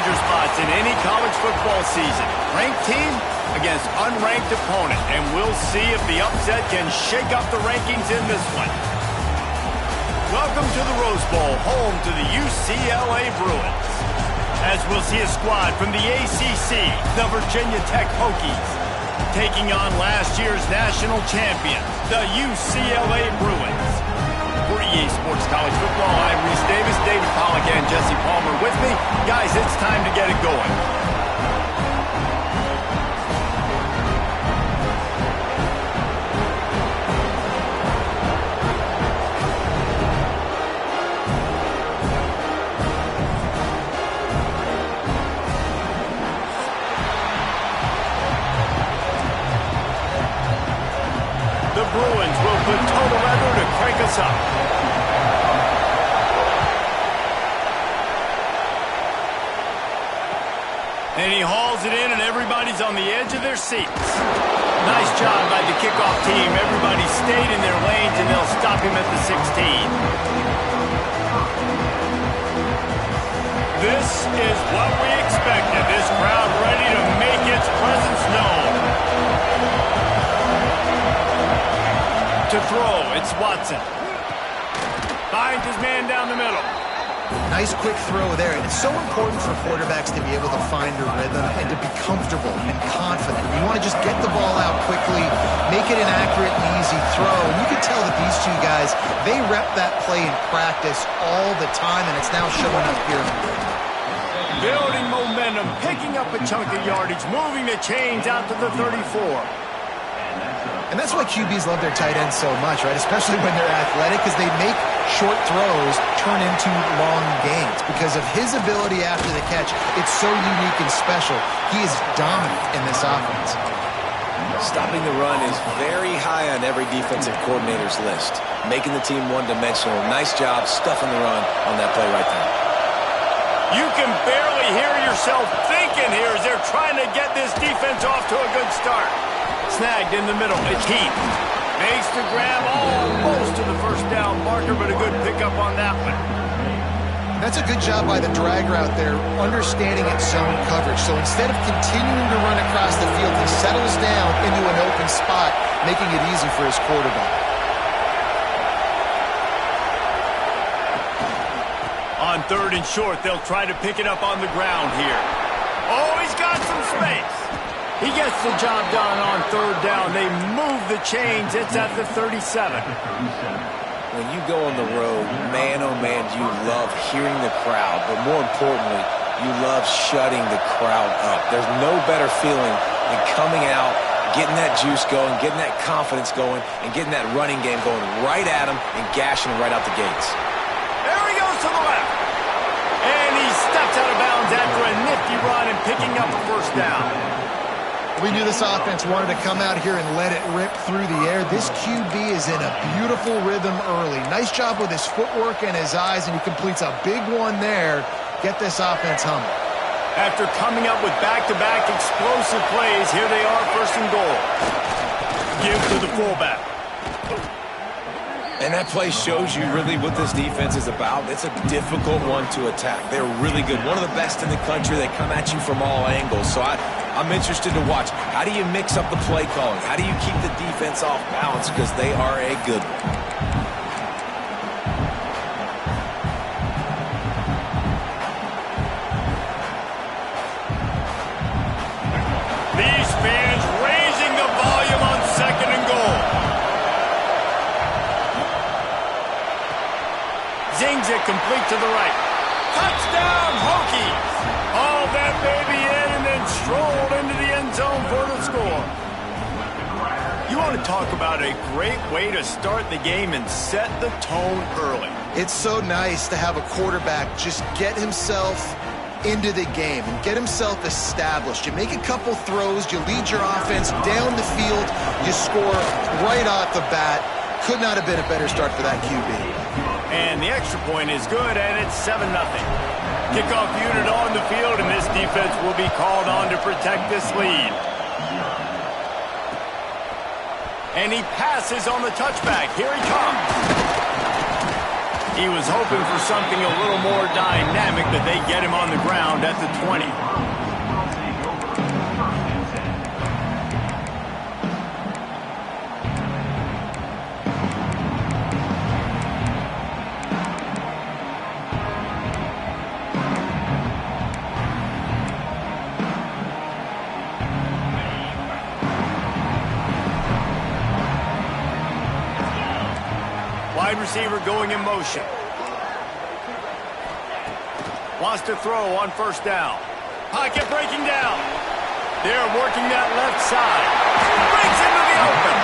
danger spots in any college football season. Ranked team against unranked opponent, and we'll see if the upset can shake up the rankings in this one. Welcome to the Rose Bowl, home to the UCLA Bruins. As we'll see a squad from the ACC, the Virginia Tech Hokies, taking on last year's national champion, the UCLA Bruins. For EA Sports College Football, I'm Reese Davis, David Pollack, and Jesse Palmer with me. Guys, it's time to get it going. The Bruins will put total leather to crank us up. And he hauls it in, and everybody's on the edge of their seats. Nice job by the kickoff team. Everybody stayed in their lanes, and they'll stop him at the 16. This is what we expected. This crowd ready to make its presence known. To throw, it's Watson. Finds his man down the middle. Nice quick throw there, and it's so important for quarterbacks to be able to find a rhythm and to be comfortable and confident. You want to just get the ball out quickly, make it an accurate and easy throw, and you can tell that these two guys, they rep that play in practice all the time, and it's now showing up here. Building momentum, picking up a chunk of yardage, moving the chains out to the 34. And that's why QBs love their tight ends so much, right? Especially when they're athletic, because they make short throws turn into long gains. Because of his ability after the catch, it's so unique and special. He is dominant in this offense. Stopping the run is very high on every defensive coordinator's list. Making the team one-dimensional. Nice job stuffing the run on that play right there. You can barely hear yourself thinking here as they're trying to get this defense off to a good start. Snagged in the middle. It's Heath. Makes the grab almost to the first down marker, but a good pickup on that one. That's a good job by the drag route there, understanding its zone coverage. So instead of continuing to run across the field, he settles down into an open spot, making it easy for his quarterback. On 3rd and short, they'll try to pick it up on the ground here. Oh, he's got some space. He gets the job done on 3rd down. They move the chains. It's at the 37. When you go on the road, man, oh man, you love hearing the crowd. But more importantly, you love shutting the crowd up. There's no better feeling than coming out, getting that juice going, getting that confidence going, and getting that running game going right at them and gashing them right out the gates. There he goes to the left. And he steps out of bounds after a nifty run and picking up a first down. We knew this offense wanted to come out here and let it rip through the air. This QB is in a beautiful rhythm early. Nice job with his footwork and his eyes, and he completes a big one there. Get this offense humming. After coming up with back-to-back explosive plays, here they are, 1st and goal. Give to the fullback. And that play shows you really what this defense is about. It's a difficult one to attack. They're really good. One of the best in the country. They come at you from all angles. So I'm interested to watch. How do you mix up the play calling? How do you keep the defense off balance? Because they are a good one. These fans raising the volume on 2nd and goal. Zings it complete to the right. Touchdown, Hokies! Hauled that baby in and then strolled into the end zone for the score. You want to talk about a great way to start the game and set the tone early. It's so nice to have a quarterback just get himself into the game and get himself established. You make a couple throws, you lead your offense down the field, you score right off the bat. Could not have been a better start for that QB. And the extra point is good, and it's 7-0. Kickoff unit on the field, and this defense will be called on to protect this lead. And he passes on the touchback. Here he comes. He was hoping for something a little more dynamic, but they get him on the ground at the 20. Wide receiver going in motion. Wants to throw on first down. Pocket breaking down. They're working that left side. Breaks into the open.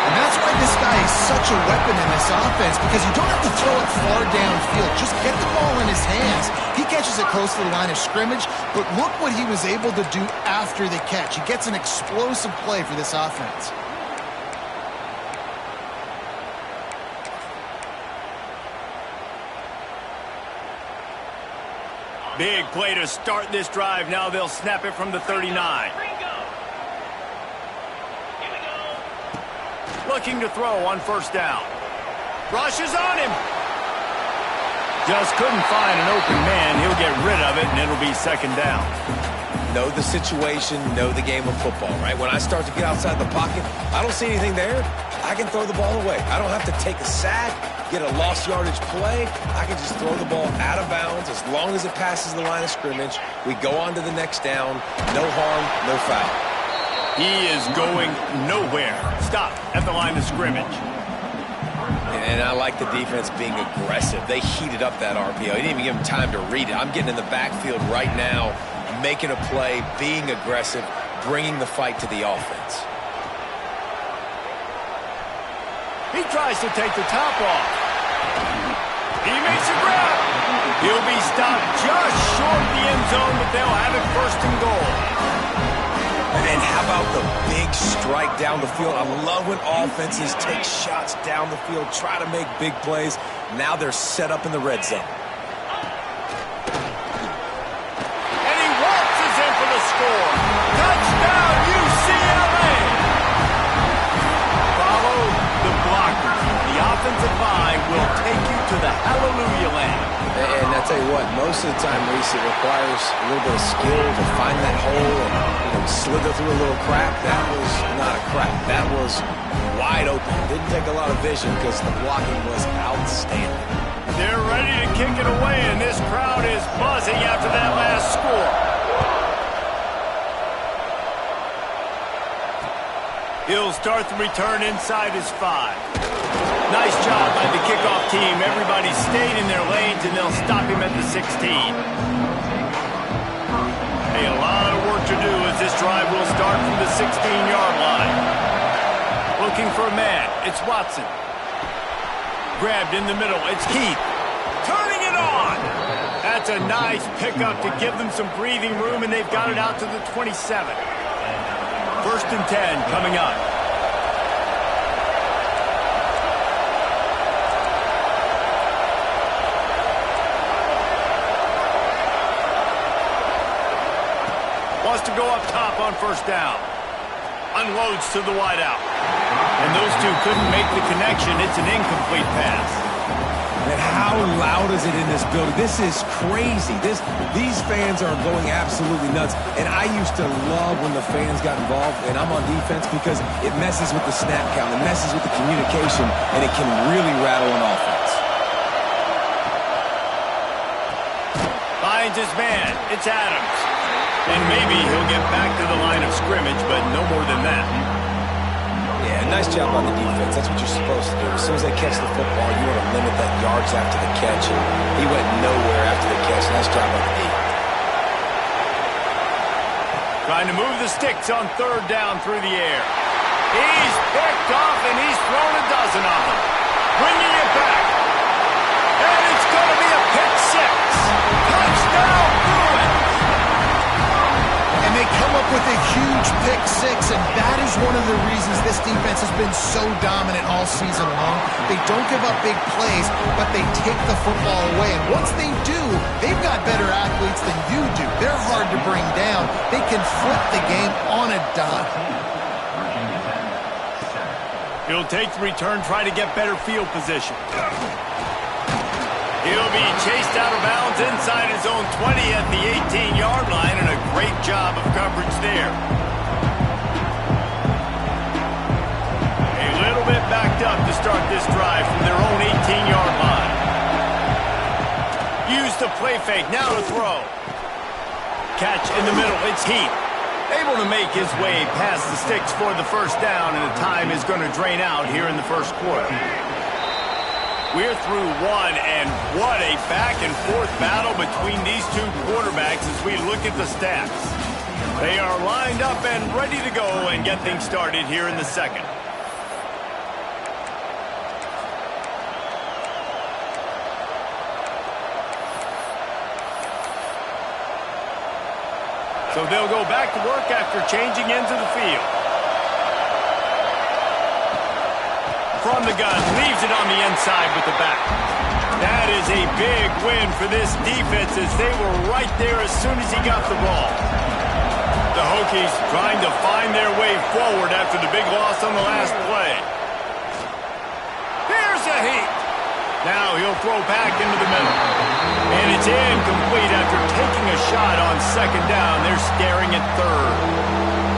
And that's why this guy is such a weapon in this offense, because you don't have to throw it far downfield. Just get the ball in his hands. He catches it close to the line of scrimmage, but look what he was able to do after the catch. He gets an explosive play for this offense. Big play to start this drive. Now they'll snap it from the 39. Looking to throw on first down. Rushes on him. Just couldn't find an open man. He'll get rid of it, and it'll be second down. Know the situation, know the game of football, right? When I start to get outside the pocket, I don't see anything there, I can throw the ball away. I don't have to take a sack, get a lost yardage play. I can just throw the ball out of bounds as long as it passes the line of scrimmage. We go on to the next down. No harm, no foul. He is going nowhere. Stop at the line of scrimmage. And I like the defense being aggressive. They heated up that RPO. He didn't even give him time to read it. I'm getting in the backfield right now, making a play, being aggressive, bringing the fight to the offense. He tries to take the top off. He makes a grab. He'll be stopped just short of the end zone, but they'll have it first and goal. And how about the big strike down the field? I love when offenses take shots down the field, try to make big plays. Now they're set up in the red zone. And he waltzes in for the score. Touchdown, UCLA! Follow the blockers. The offensive line will take you to the hallelujah land. And I tell you what, most of the time, Reese, it requires a little bit of skill to find that hole and slither through a little crack. That was not a crack. That was wide open. Didn't take a lot of vision because the blocking was outstanding. They're ready to kick it away, and this crowd is buzzing after that last score. He'll start the return inside his 5. Nice job by the kickoff team. Everybody stayed in their lanes, and they'll stop him at the 16. Hey, a lot of work to do as this drive will start from the 16-yard line. Looking for a man. It's Watson. Grabbed in the middle. It's Keith. Turning it on. That's a nice pickup to give them some breathing room, and they've got it out to the 27. First and 10 coming up. Wants to go up top on first down. Unloads to the wideout. And those two couldn't make the connection. It's an incomplete pass. And how loud is it in this building? This is crazy. These fans are going absolutely nuts. And I used to love when the fans got involved, and I'm on defense because it messes with the snap count. It messes with the communication, and it can really rattle an offense. Finds his man. It's Adams. And maybe he'll get back to the line of scrimmage, but no more than that. Yeah, nice job on the defense. That's what you're supposed to do. As soon as they catch the football, you want to limit that yards after the catch. And he went nowhere after the catch. Nice job on the D. Trying to move the sticks on third down through the air. He's picked off, and he's thrown a dozen of them. Bringing it back. And it's going to be a pick 6. Touchdown, Bruins! And they come up with a huge pick 6, and that is one of the reasons this defense has been so dominant all season long. They don't give up big plays, but they take the football away. And once they do, they've got better athletes than you do. They're hard to bring down. They can flip the game on a dime. He'll take the return, try to get better field position. He'll be chased out of bounds inside his own 20 at the 18-yard line, and a great job of coverage there. A little bit backed up to start this drive from their own 18-yard line. Use the play fake, now to throw. Catch in the middle, it's Heath. Able to make his way past the sticks for the first down, and the time is going to drain out here in the first quarter. We're through one, and what a back-and-forth battle between these two quarterbacks as we look at the stats. They are lined up and ready to go and get things started here in the second. So they'll go back to work after changing into the field. From the gun, leaves it on the inside with the back. That is a big win for this defense as they were right there as soon as he got the ball. The Hokies trying to find their way forward after the big loss on the last play. Here's a Heath. Now he'll throw back into the middle. And it's incomplete after taking a shot on second down. They're staring at third.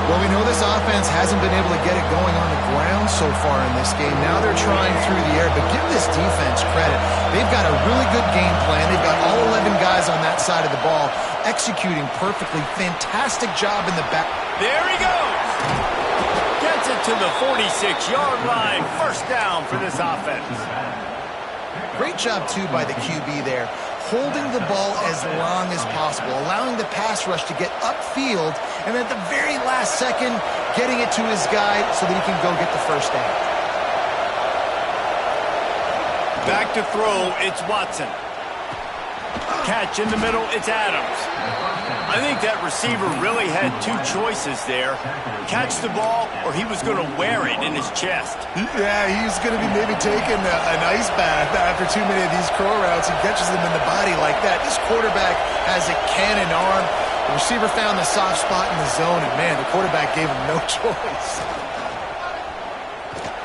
Well, we know this offense hasn't been able to get it going on the ground so far in this game. Now they're trying through the air, but give this defense credit. They've got a really good game plan. They've got all 11 guys on that side of the ball executing perfectly. Fantastic job in the back. There he goes. Gets it to the 46-yard line. First down for this offense. Great job, too, by the QB there, holding the ball as long as possible, allowing the pass rush to get upfield, and at the very last second, getting it to his guy so that he can go get the first down. Back to throw, it's Watson. Catch in the middle, it's Adams. I think that receiver really had two choices there. Catch the ball, or he was going to wear it in his chest. Yeah, he's going to be maybe taking an ice bath after too many of these curl routes. He catches them in the body like that. This quarterback has a cannon arm. The receiver found the soft spot in the zone, and, man, the quarterback gave him no choice.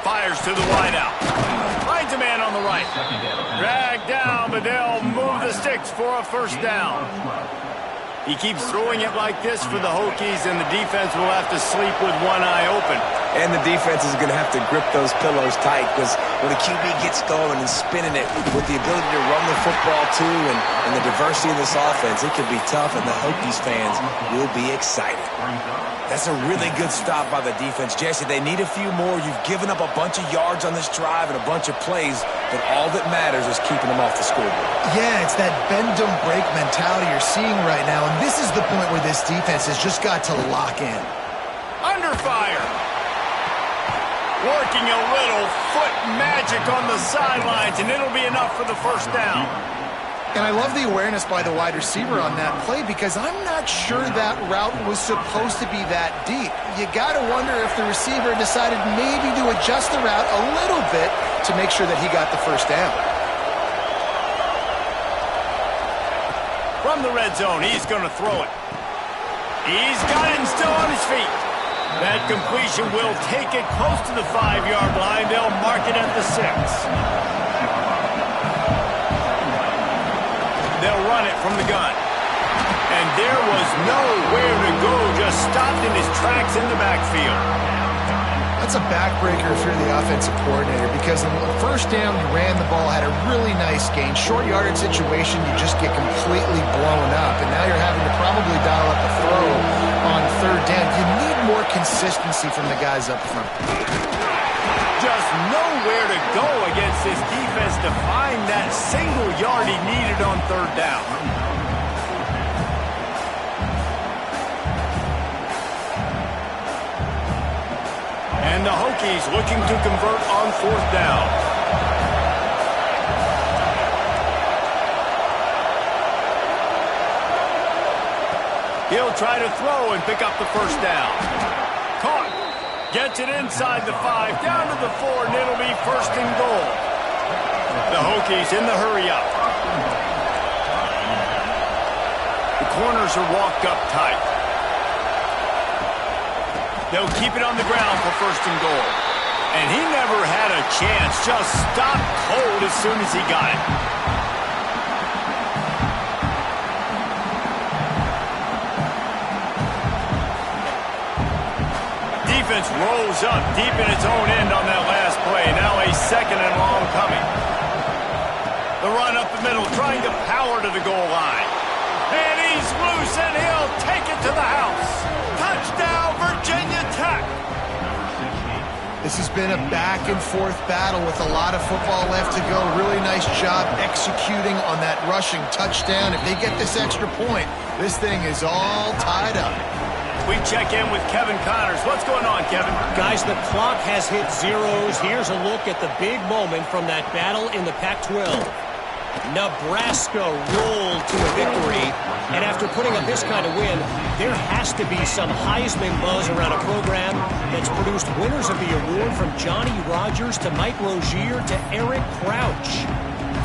Fires to the wideout. Finds a man on the right. Dragged down, but they'll move the sticks for a first down. He keeps throwing it like this for the Hokies, and the defense will have to sleep with one eye open. And the defense is going to have to grip those pillows tight because when the QB gets going and spinning it with the ability to run the football too and the diversity of this offense, it could be tough, and the Hokies fans will be excited. That's a really good stop by the defense. Jesse, they need a few more. You've given up a bunch of yards on this drive and a bunch of plays, but all that matters is keeping them off the scoreboard. Yeah, it's that bend-don't-break mentality you're seeing right now, and this is the point where this defense has just got to lock in. Under fire. Working a little foot magic on the sidelines, and it'll be enough for the first down. And I love the awareness by the wide receiver on that play because I'm not sure that route was supposed to be that deep. You got to wonder if the receiver decided maybe to adjust the route a little bit to make sure that he got the first down. From the red zone, he's going to throw it. He's got it and still on his feet. That completion will take it close to the 5-yard line. They'll mark it at the 6. They'll run it from the gun. And there was nowhere to go, just stopped in his tracks in the backfield. That's a backbreaker if you're the offensive coordinator because on the first down, you ran the ball, had a really nice gain. Short yardage situation, you just get completely blown up. And now you're having to probably dial up a throw on third down. You need more consistency from the guys up front. Just nowhere to go against this defense to find that single yard he needed on third down. And the Hokies looking to convert on fourth down. He'll try to throw and pick up the first down. Caught. Gets it inside the 5, down to the 4, and it'll be first and goal. The Hokies in the hurry-up. The corners are walked up tight. They'll keep it on the ground for first and goal. And he never had a chance, just stopped cold as soon as he got it. defense rolls up deep in its own end on that last play. Now a second and long coming. The run up the middle, trying to power to the goal line. And he's loose, and he'll take it to the house. Touchdown, Virginia Tech. This has been a back-and-forth battle with a lot of football left to go. Really nice job executing on that rushing touchdown. If they get this extra point, this thing is all tied up. We check in with Kevin Connors. What's going on, Kevin? Guys, the clock has hit zeros. Here's a look at the big moment from that battle in the Pac-12. Nebraska rolled to a victory, and after putting up this kind of win, there has to be some Heisman buzz around a program that's produced winners of the award from Johnny Rodgers to Mike Rozier to Eric Crouch.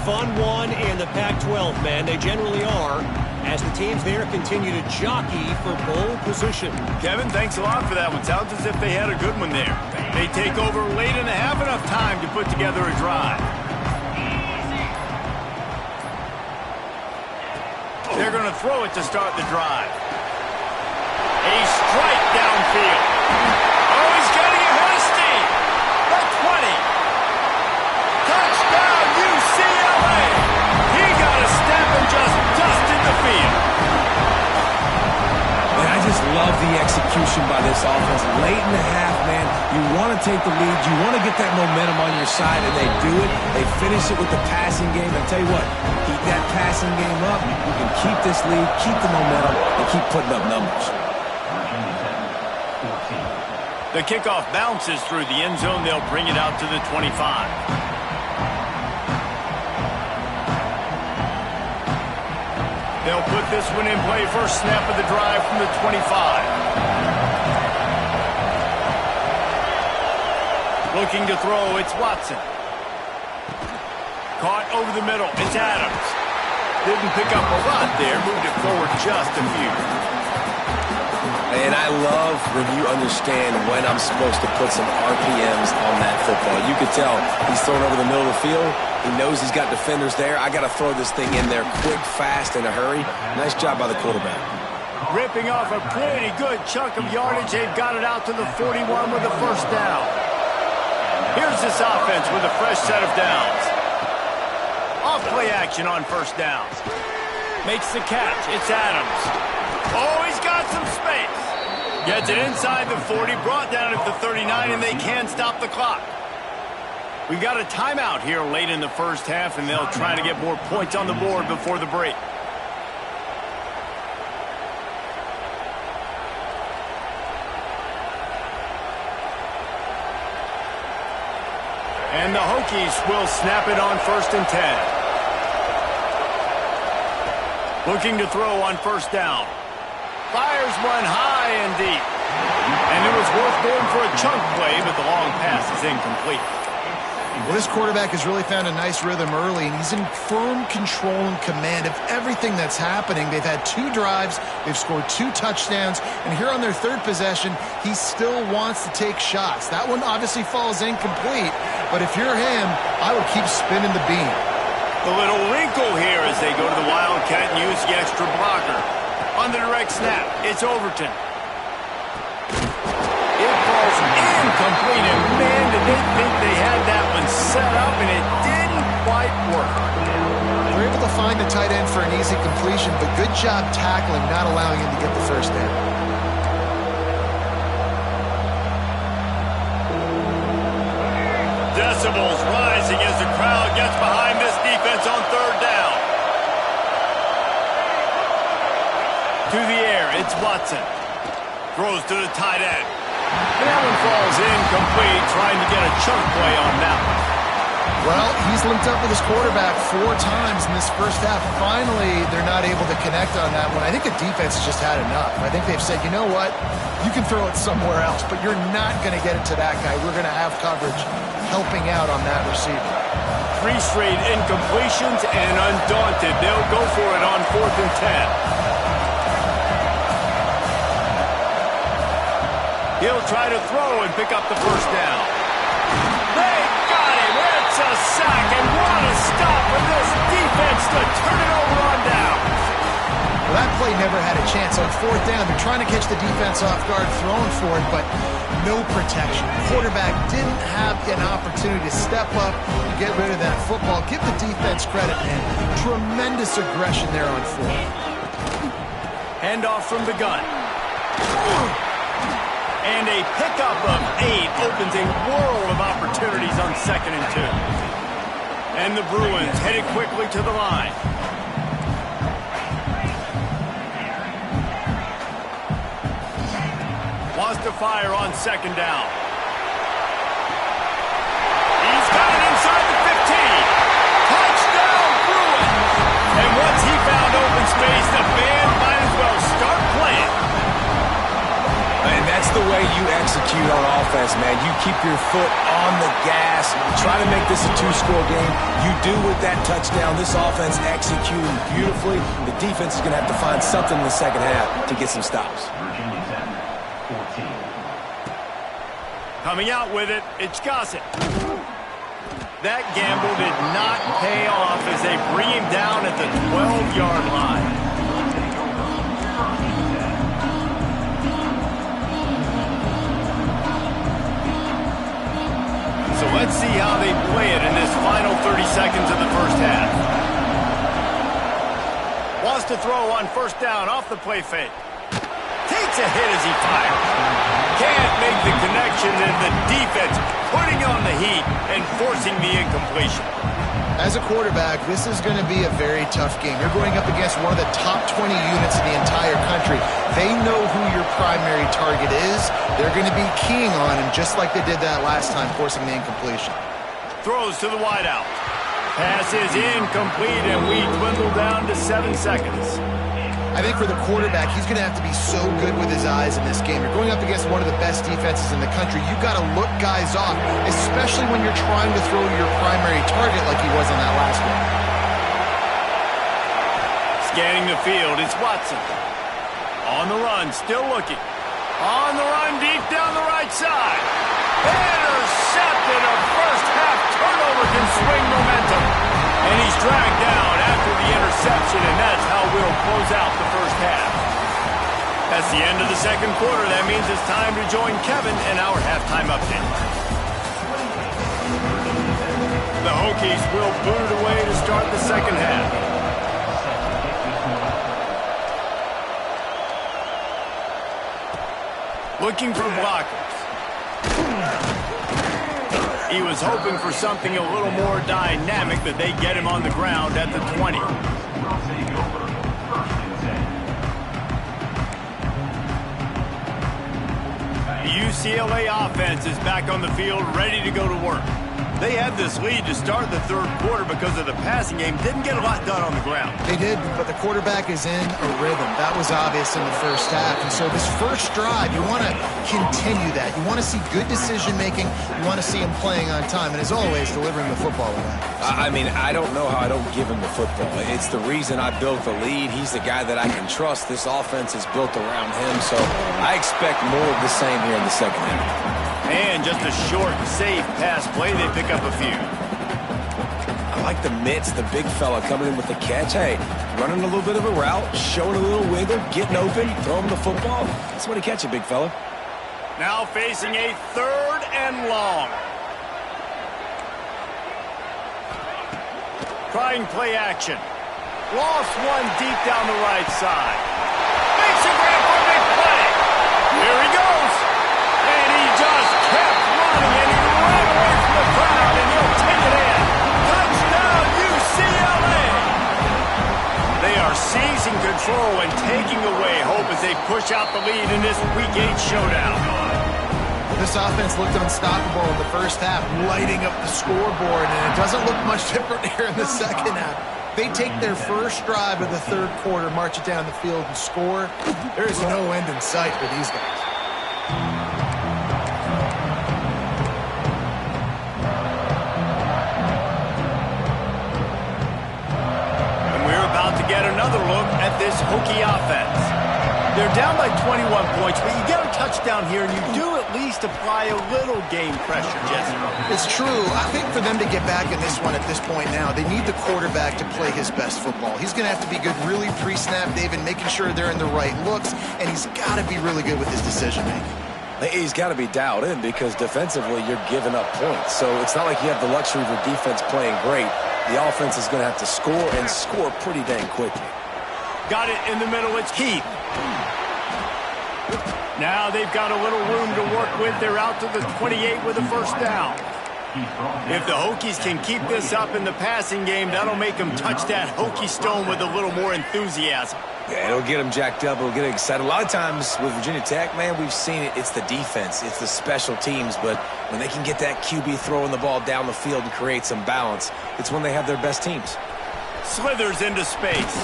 Fun one in the Pac-12, man. They generally are, as the teams there continue to jockey for bowl position. Kevin, thanks a lot for that one. Sounds as if they had a good one there. They take over late and have enough time to put together a drive. They're going to throw it to start the drive. A strike downfield. Oh, he's getting ahead of steam. The 20. Touchdown, UCLA. He got a step and just dusted the field. And I just love the execution by this offense. Late in the half, man, you want to take the lead. You want to get that momentum on your side, and they do it. They finish it with the passing game. I tell you what, keep that passing game up. You can keep this lead, keep the momentum, and keep putting up numbers. The kickoff bounces through the end zone. They'll bring it out to the 25. They'll put this one in play. First snap of the drive from the 25. Looking to throw, it's Watson. Caught over the middle, it's Adams. Didn't pick up a lot there, moved it forward just a few. And I love when you understand when I'm supposed to put some RPMs on that football. You could tell he's throwing over the middle of the field. He knows he's got defenders there. I got to throw this thing in there quick, fast, in a hurry. Nice job by the quarterback. Ripping off a pretty good chunk of yardage. They've got it out to the 41 with the first down. Here's this offense with a fresh set of downs. Off play action on first down. Makes the catch. It's Adams. Oh, he's got some space. Gets it inside the 40, brought down at the 39, and they can stop the clock. We've got a timeout here late in the first half, and they'll try to get more points on the board before the break. And the Hokies will snap it on 1st and 10. Looking to throw on first down. Fires one high and deep. And it was worth going for a chunk play, but the long pass is incomplete. Well, this quarterback has really found a nice rhythm early, and he's in firm control and command of everything that's happening. They've had 2 drives, they've scored 2 touchdowns, and here on their 3rd possession, he still wants to take shots. That one obviously falls incomplete, but if you're him, I would keep spinning the beam. The little wrinkle here as they go to the Wildcat and use the extra blocker. On the direct snap, it's Overton. It falls incomplete, and man, did they think they had that one set up, and it didn't quite work. They're able to find the tight end for an easy completion, but good job tackling, not allowing him to get the first down. Decibels rising as the crowd gets behind this defense on 3rd down. To the air, it's Watson. Throws to the tight end. And that one falls incomplete, trying to get a chunk play on that one. Well, he's linked up with his quarterback 4 times in this first half. Finally, they're not able to connect on that one. I think the defense has just had enough. I think they've said, you know what? You can throw it somewhere else, but you're not going to get it to that guy. We're going to have coverage helping out on that receiver. 3 straight incompletions, and undaunted, they'll go for it on 4th and 10. He'll try to throw and pick up the first down. They got him. It's a sack, and what a stop for this defense to turn it over on down. Well, that play never had a chance. On fourth down, they're trying to catch the defense off guard, throwing for it, but no protection. Quarterback didn't have an opportunity to step up and get rid of that football. Give the defense credit, man. Tremendous aggression there on fourth. Handoff from the gun. And a pickup of 8 opens a world of opportunities on 2nd and 2. And the Bruins headed quickly to the line. Wants to fire on 2nd down. He's got it inside the 15. Touchdown, Bruins! And once he found open space, the band might as well start playing. And that's the way you execute on offense, man. You keep your foot on the gas. Try to make this a 2-score game. You do with that touchdown. This offense executing beautifully. The defense is going to have to find something in the second half to get some stops. Coming out with it, it's Gossett. That gamble did not pay off as they bring him down at the 12-yard line. So let's see how they play it in this final 30 seconds of the first half. Wants to throw on 1st down off the play fake. Takes a hit as he fires. Can't make the connection, and the defense putting on the heat and forcing the incompletion. As a quarterback, this is going to be a very tough game. You're going up against one of the top 20 units in the entire country. They know who your primary target is. They're going to be keying on him just like they did that last time, forcing the incompletion. Throws to the wideout. Pass is incomplete, and we dwindle down to 7 seconds. I think for the quarterback, he's going to have to be so good with his eyes in this game. You're going up against one of the best defenses in the country. You've got to look guys off, especially when you're trying to throw your primary target like he was on that last one. Scanning the field, it's Watson. On the run, still looking. On the run, deep down the right side. Intercepted. A first-half turnover can swing momentum. And he's dragged down after the interception, and that's how we'll close out the first half. That's the end of the second quarter. That means it's time to join Kevin in our halftime update. The Hokies will boot it away to start the second half. Looking for blockers. He was hoping for something a little more dynamic, but they get him on the ground at the 20. The UCLA offense is back on the field, ready to go to work. They had this lead to start the third quarter because of the passing game. Didn't get a lot done on the ground. They did, but the quarterback is in a rhythm. That was obvious in the first half. And so this first drive, you want to continue that. You want to see good decision-making. You want to see him playing on time. And as always, delivering the football with that. I mean, I don't know how I don't give him the football. It's the reason I built the lead. He's the guy that I can trust. This offense is built around him. So I expect more of the same here in the second half. And just a short, safe pass play. They pick up a few. I like the mitts, the big fella coming in with the catch. Hey, running a little bit of a route, showing a little wiggle, getting open, throwing the football. That's what he catch it, big fella. Now facing a 3rd and long. Trying play action. Lost one deep down the right side. Makes a grab for a big play. Here he goes. And he just kept running, and he ran away from the crowd, and he'll take it in. Touchdown, UCLA! They are seizing control and taking away hope as they push out the lead in this Week 8 showdown. This offense looked unstoppable in the first half, lighting up the scoreboard, and it doesn't look much different here in the second half. They take their first drive of the third quarter, march it down the field, and score. There is no end in sight for these guys. Get another look at this Hokie offense. They're down by 21 points, but you get a touchdown here, and you do at least apply a little game pressure, Jesse. It's true. I think for them to get back in this one at this point now, they need the quarterback to play his best football. He's going to have to be good really pre-snap, David, making sure they're in the right looks, and he's got to be really good with his decision-making. He's got to be dialed in because defensively you're giving up points. So it's not like you have the luxury of your defense playing great. The offense is going to have to score and score pretty dang quickly. Got it in the middle. It's Heath. Now they've got a little room to work with. They're out to the 28 with a first down. If the Hokies can keep this up in the passing game, that'll make them touch that Hokie stone with a little more enthusiasm. Yeah, it'll get them jacked up. It'll get them excited. A lot of times with Virginia Tech, man, we've seen it. It's the defense. It's the special teams. But when they can get that QB throwing the ball down the field and create some balance, it's when they have their best teams. Slithers into space.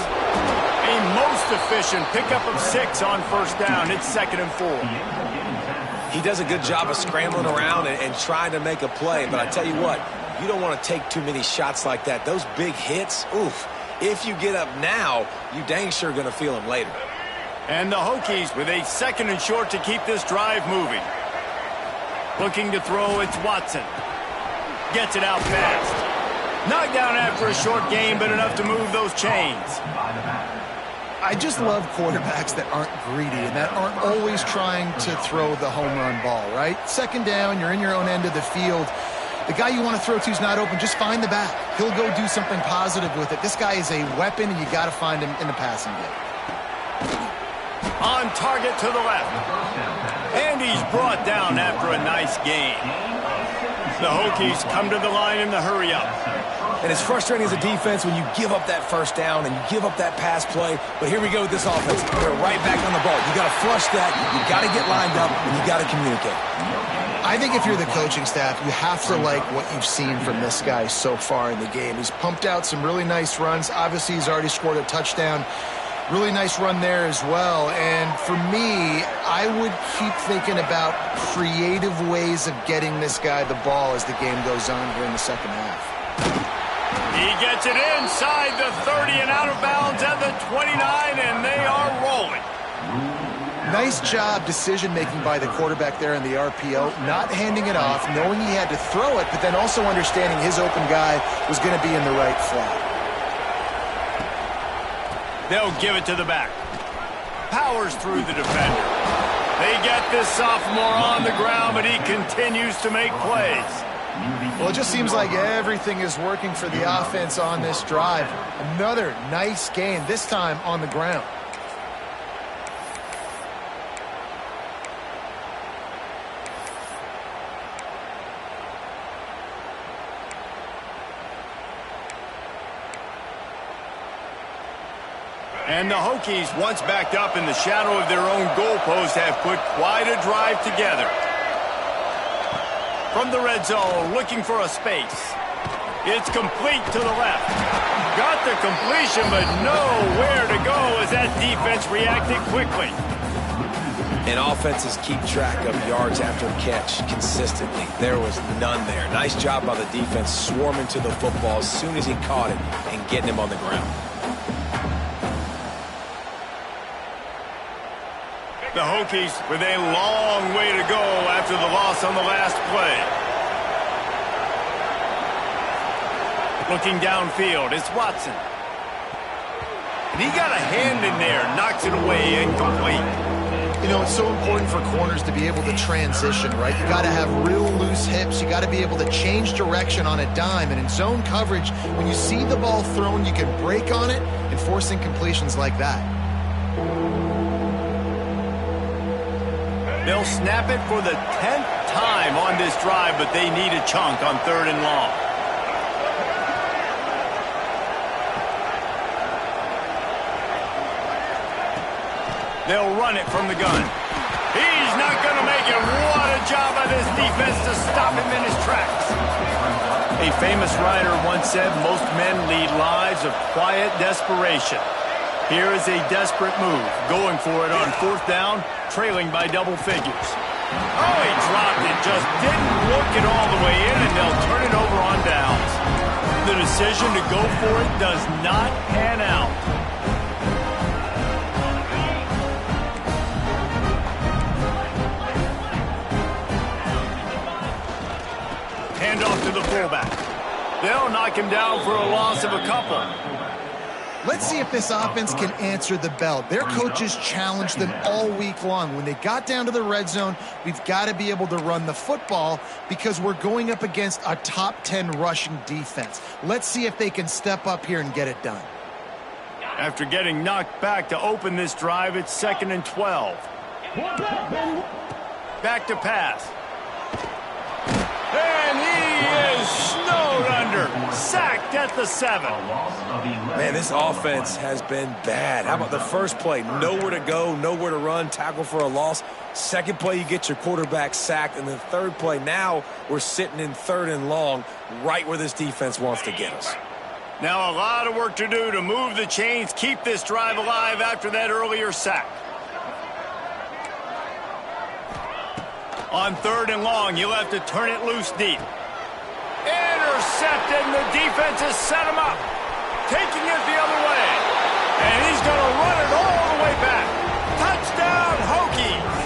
A most efficient pickup of 6 on first down. It's 2nd and 4. He does a good job of scrambling around and trying to make a play. But I tell you what, you don't want to take too many shots like that. Those big hits, oof. If you get up now, you dang sure going to feel them later. And the Hokies with a 2nd and short to keep this drive moving. Looking to throw, it's Watson. Gets it out fast. Knocked down after a short game, but enough to move those chains. I just love quarterbacks that aren't greedy and that aren't always trying to throw the home run ball, right? 2nd down, you're in your own end of the field. The guy you want to throw to is not open. Just find the back. He'll go do something positive with it. This guy is a weapon, and you got to find him in the passing game. On target to the left. And he's brought down after a nice gain. The Hokies come to the line in the hurry-up. And it's frustrating as a defense when you give up that first down and you give up that pass play. But here we go with this offense. They're right back on the ball. You got to flush that. You got to get lined up, and you got to communicate. I think if you're the coaching staff, you have to like what you've seen from this guy so far in the game. He's pumped out some really nice runs. Obviously, he's already scored a touchdown. Really nice run there as well. And for me, I would keep thinking about creative ways of getting this guy the ball as the game goes on here in the second half. He gets it inside the 30 and out of bounds at the 29, and they are rolling. Nice job decision-making by the quarterback there in the RPO, not handing it off, knowing he had to throw it, but then also understanding his open guy was going to be in the right flat. They'll give it to the back. Powers through the defender. They get this sophomore on the ground, but he continues to make plays. Well, it just seems like everything is working for the offense on this drive. Another nice gain, this time on the ground. And the Hokies, once backed up in the shadow of their own goalpost, have put quite a drive together. From the red zone, looking for a space. It's complete to the left. Got the completion, but nowhere to go as that defense reacted quickly. And offenses keep track of yards after catch consistently. There was none there. Nice job by the defense swarming to the football as soon as he caught it and getting him on the ground. The Hokies with a long way to go after the loss on the last play. Looking downfield, it's Watson. And he got a hand in there, knocks it away, incomplete. You know, it's so important for corners to be able to transition, right? You got to have real loose hips. You got to be able to change direction on a dime. And in zone coverage, when you see the ball thrown, you can break on it and force incompletions like that. They'll snap it for the 10th time on this drive, but they need a chunk on 3rd and long. They'll run it from the gun. He's not going to make it. What a job by this defense to stop him in his tracks. A famous writer once said, most men lead lives of quiet desperation. Here is a desperate move, going for it on 4th down, trailing by double figures. Oh, he dropped it, just didn't work it all the way in, and they'll turn it over on downs. The decision to go for it does not pan out. fullback. They'll knock him down for a loss of a couple. Let's see if this offense can answer the bell. Their coaches challenged them all week long. When they got down to the red zone, we've got to be able to run the football because we're going up against a top 10 rushing defense. Let's see if they can step up here and get it done. After getting knocked back to open this drive, it's 2nd and 12. Back to pass. And he is snowed under. Sacked at the 7. Man, this offense has been bad. How about the first play? Nowhere to go, nowhere to run, tackle for a loss. Second play, you get your quarterback sacked. And the third play, now we're sitting in 3rd and long, right where this defense wants to get us. Now a lot of work to do to move the chains, keep this drive alive after that earlier sack. On 3rd and long, you'll have to turn it loose deep. Intercepted, and the defense has set him up. Taking it the other way. And he's going to run it all the way back. Touchdown, Hokies.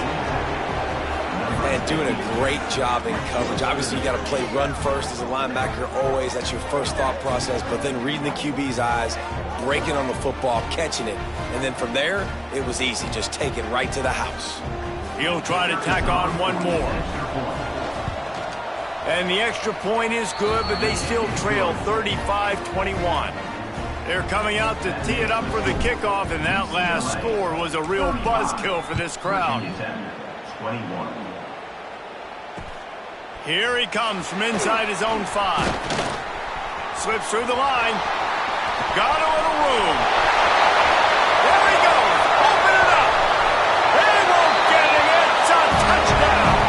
Man, doing a great job in coverage. Obviously, you got to play run first as a linebacker always. That's your first thought process. But then reading the QB's eyes, breaking on the football, catching it. And then from there, it was easy. Just take it right to the house. He'll try to tack on one more. And the extra point is good, but they still trail 35-21. They're coming out to tee it up for the kickoff, and that last score was a real buzzkill for this crowd. Here he comes from inside his own 5. Slips through the line. Got a little room. There he goes. Open it up. They won't get him. It's a touchdown.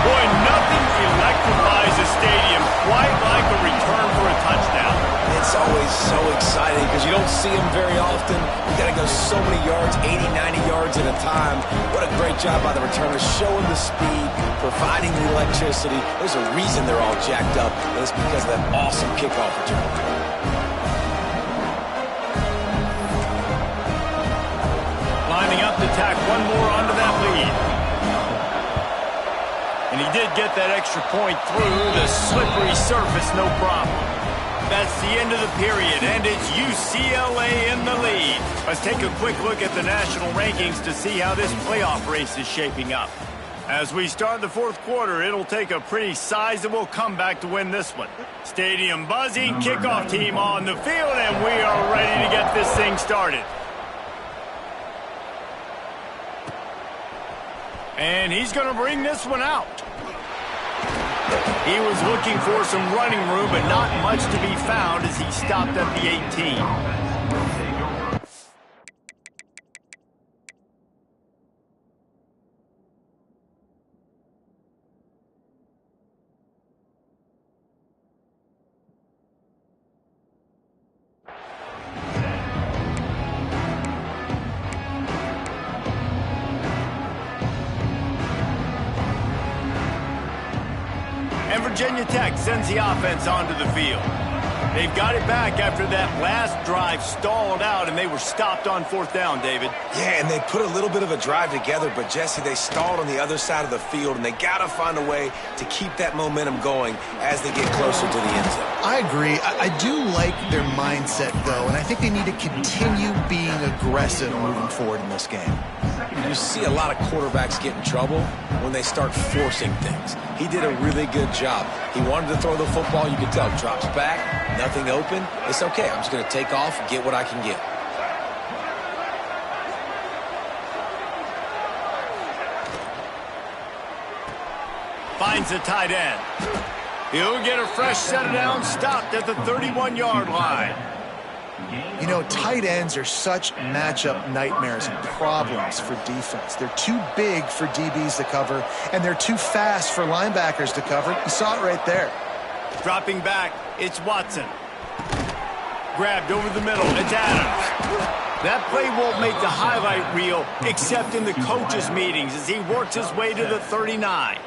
Boy, nothing electrifies a stadium quite like a return for a touchdown. It's always so exciting because you don't see them very often. You got to go so many yards, 80, 90 yards at a time. What a great job by the returners, showing the speed, providing the electricity. There's a reason they're all jacked up, and it's because of that awesome kickoff return. Lining up to tack one more onto that lead. And he did get that extra point through the slippery surface, no problem. That's the end of the period, and it's UCLA in the lead. Let's take a quick look at the national rankings to see how this playoff race is shaping up. As we start the 4th quarter, it'll take a pretty sizable comeback to win this one. Stadium buzzing, kickoff team on the field, and we are ready to get this thing started. And he's going to bring this one out. He was looking for some running room, but not much to be found as he stopped at the 18. And Virginia Tech sends the offense onto the field. They've got it back after that last drive stalled out, and they were stopped on 4th down, David. Yeah, and they put a little bit of a drive together, but, Jesse, they stalled on the other side of the field, and they got to find a way to keep that momentum going as they get closer to the end zone. I agree. I do like their mindset, though, and I think they need to continue being aggressive moving forward in this game. You see a lot of quarterbacks get in trouble when they start forcing things. He did a really good job. He wanted to throw the football. You could tell. Drops back, nothing open. It's okay. I'm just going to take off and get what I can get. Finds the tight end. He'll get a fresh set of downs, stopped at the 31-yard line. You know, tight ends are such matchup nightmares and problems for defense. They're too big for DBs to cover, and they're too fast for linebackers to cover. You saw it right there. Dropping back, it's Watson. Grabbed over the middle, it's Adams. That play won't make the highlight reel, except in the coaches' meetings as he works his way to the 39.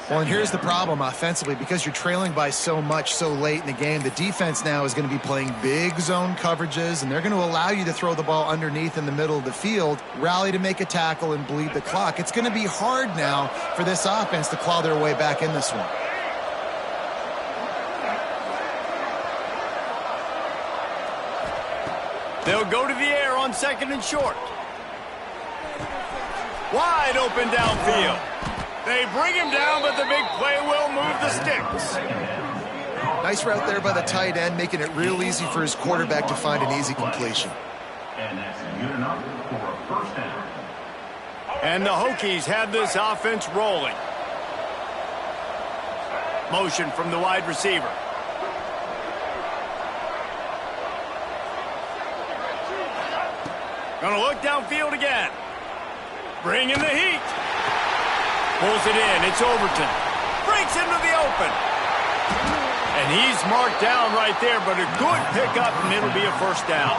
Well, and here's the problem offensively. Because you're trailing by so much so late in the game, the defense now is going to be playing big zone coverages, and they're going to allow you to throw the ball underneath in the middle of the field, rally to make a tackle, and bleed the clock. It's going to be hard now for this offense to claw their way back in this one. They'll go to the air on 2nd and short. Wide open downfield. They bring him down, but the big play will move the sticks. Nice route there by the tight end, making it real easy for his quarterback to find an easy completion. And that's good enough for a first down. And the Hokies have this offense rolling. Motion from the wide receiver. Gonna look downfield again. Bring in the heat. Pulls it in. It's Overton. Breaks into the open. And he's marked down right there, but a good pickup, and it'll be a first down.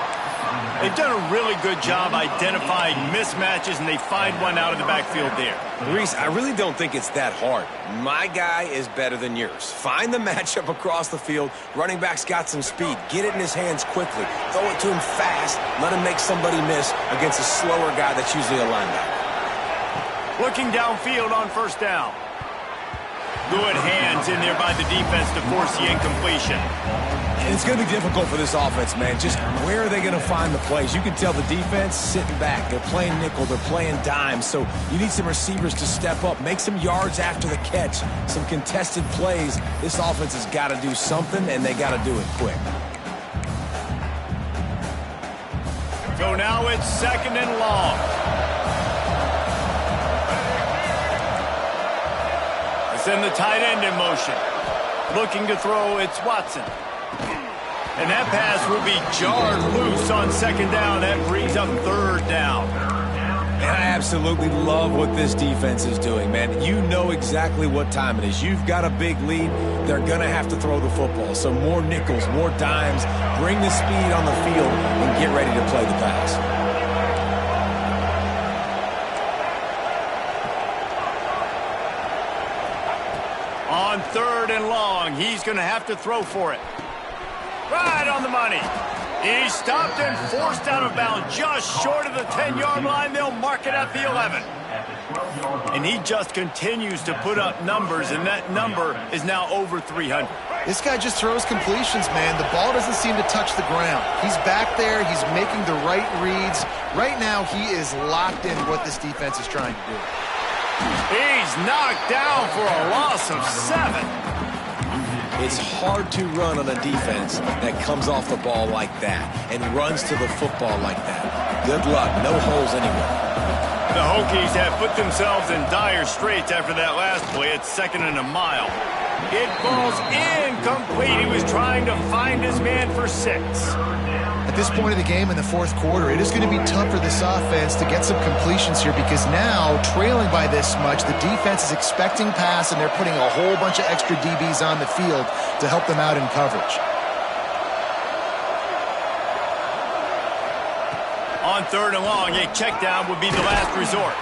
They've done a really good job identifying mismatches, and they find one out of the backfield there. Reese, I really don't think it's that hard. My guy is better than yours. Find the matchup across the field. Running back's got some speed. Get it in his hands quickly. Throw it to him fast. Let him make somebody miss against a slower guy that's usually a linebacker. Looking downfield on first down. Good hands in there by the defense to force the incompletion. And it's going to be difficult for this offense, man. Just where are they going to find the plays? You can tell the defense sitting back. They're playing nickel. They're playing dime. So you need some receivers to step up, make some yards after the catch, some contested plays. This offense has got to do something, and they got to do it quick. So now it's 2nd and long. Send the tight end in motion. Looking to throw, it's Watson. And that pass will be jarred loose on 2nd down. That brings up 3rd down. And I absolutely love what this defense is doing, man. You know exactly what time it is. You've got a big lead. They're going to have to throw the football. So more nickels, more dimes. Bring the speed on the field and get ready to play the pass. On 3rd and long, he's going to have to throw for it. Right on the money. He's stopped and forced out of bounds just short of the 10-yard line. They'll mark it at the 11. And he just continues to put up numbers, and that number is now over 300. This guy just throws completions, man. The ball doesn't seem to touch the ground. He's back there. He's making the right reads. Right now, he is locked in what this defense is trying to do. He's knocked down for a loss of 7. It's hard to run on a defense that comes off the ball like that and runs to the football like that. Good luck. No holes anywhere. The Hokies have put themselves in dire straits after that last play. It's 2nd and a mile. It falls incomplete. He was trying to find his man for 6. At this point of the game in the 4th quarter, it is going to be tough for this offense to get some completions here because now, trailing by this much, the defense is expecting pass and they're putting a whole bunch of extra DBs on the field to help them out in coverage. On 3rd and long, a check down would be the last resort.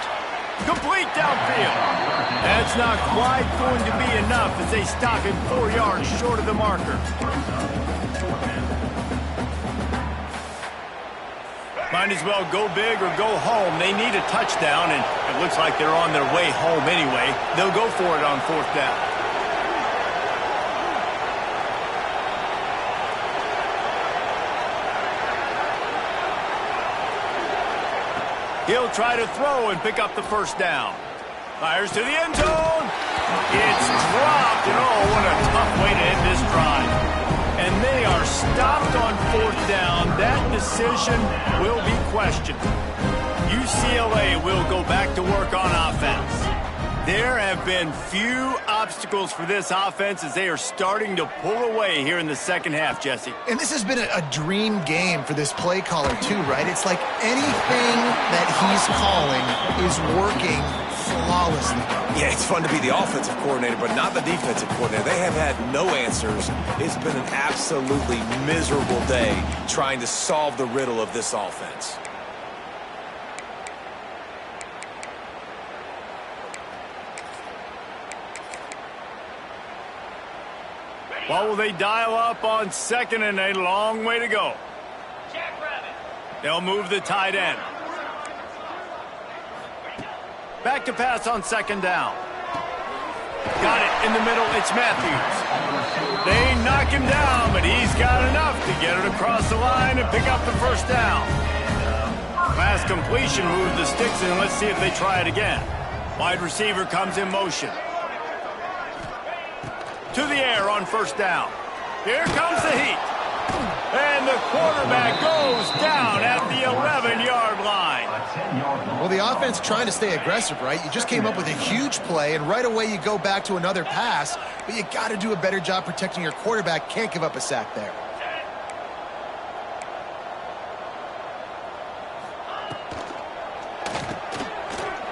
Complete downfield. That's not quite going to be enough as they stop him 4 yards short of the marker. Might as well go big or go home. They need a touchdown, and it looks like they're on their way home anyway. They'll go for it on 4th down. He'll try to throw and pick up the first down. Fires to the end zone. It's dropped, and oh, what a tough way to end this drive. And they are stopped on 4th down. That decision will be questioned. UCLA will go back to work on offense. There have been few obstacles for this offense as they are starting to pull away here in the 2nd half, Jesse. And this has been a dream game for this play caller too, right? It's like anything that he's calling is working flawlessly. Yeah, it's fun to be the offensive coordinator, but not the defensive coordinator. They have had no answers. It's been an absolutely miserable day trying to solve the riddle of this offense. What will they dial up on 2nd and a long way to go? They'll move the tight end. Back to pass on 2nd down. Got it in the middle. It's Matthews. They knock him down, but he's got enough to get it across the line and pick up the first down. Pass completion moved the sticks, and let's see if they try it again. Wide receiver comes in motion. To the air on first down. Here comes the heat. And the quarterback goes down at the 11-yard line. Well, the offense trying to stay aggressive, right? You just came up with a huge play, and right away you go back to another pass, but you got to do a better job protecting your quarterback. Can't give up a sack there.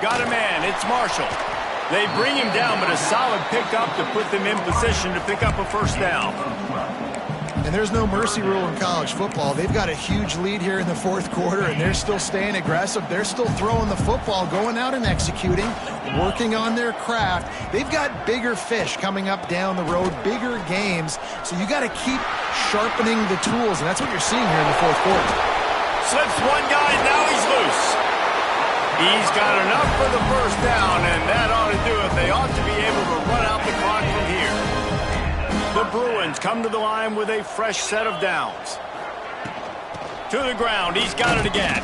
Got a man. It's Marshall. They bring him down, but a solid pickup to put them in position to pick up a first down. And there's no mercy rule in college football. They've got a huge lead here in the fourth quarter, and they're still staying aggressive. They're still throwing the football, going out and executing, working on their craft. They've got bigger fish coming up down the road, bigger games. So you got to keep sharpening the tools, and that's what you're seeing here in the fourth quarter. Slips one guy, now he's loose. He's got enough for the first down, and that ought to do it. They ought to be able to run out the clock from here. The Bruins come to the line with a fresh set of downs. To the ground. He's got it again.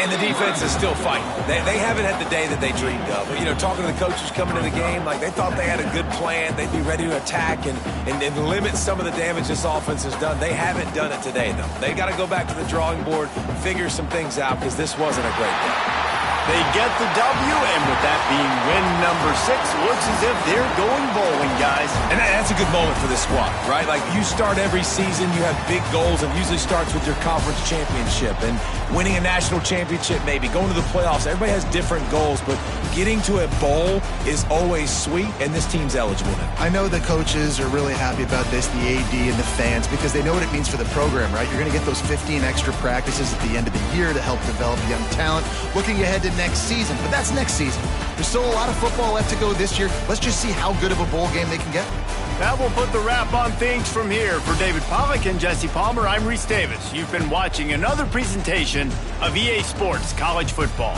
And the defense is still fighting. They haven't had the day that they dreamed of. You know, talking to the coaches coming to the game, like they thought they had a good plan. They'd be ready to attack and limit some of the damage this offense has done. They haven't done it today, though. They got to go back to the drawing board, figure some things out, because this wasn't a great day. They get the W, and with that being win number 6, looks as if they're going bowling, guys. And that's a good moment for this squad, right? Like, you start every season, you have big goals, and usually starts with your conference championship and winning a national championship, maybe going to the playoffs. Everybody has different goals, but getting to a bowl is always sweet, and this team's eligible now. I know the coaches are really happy about this, the AD and the fans, because they know what it means for the program, right? You're going to get those 15 extra practices at the end of the year to help develop young talent. Looking ahead to next season, but that's next season. There's still a lot of football left to go this year. Let's just see how good of a bowl game they can get. That will put the wrap on things from here. For David Pollack and Jesse Palmer, I'm Reese Davis. You've been watching another presentation of EA Sports College Football.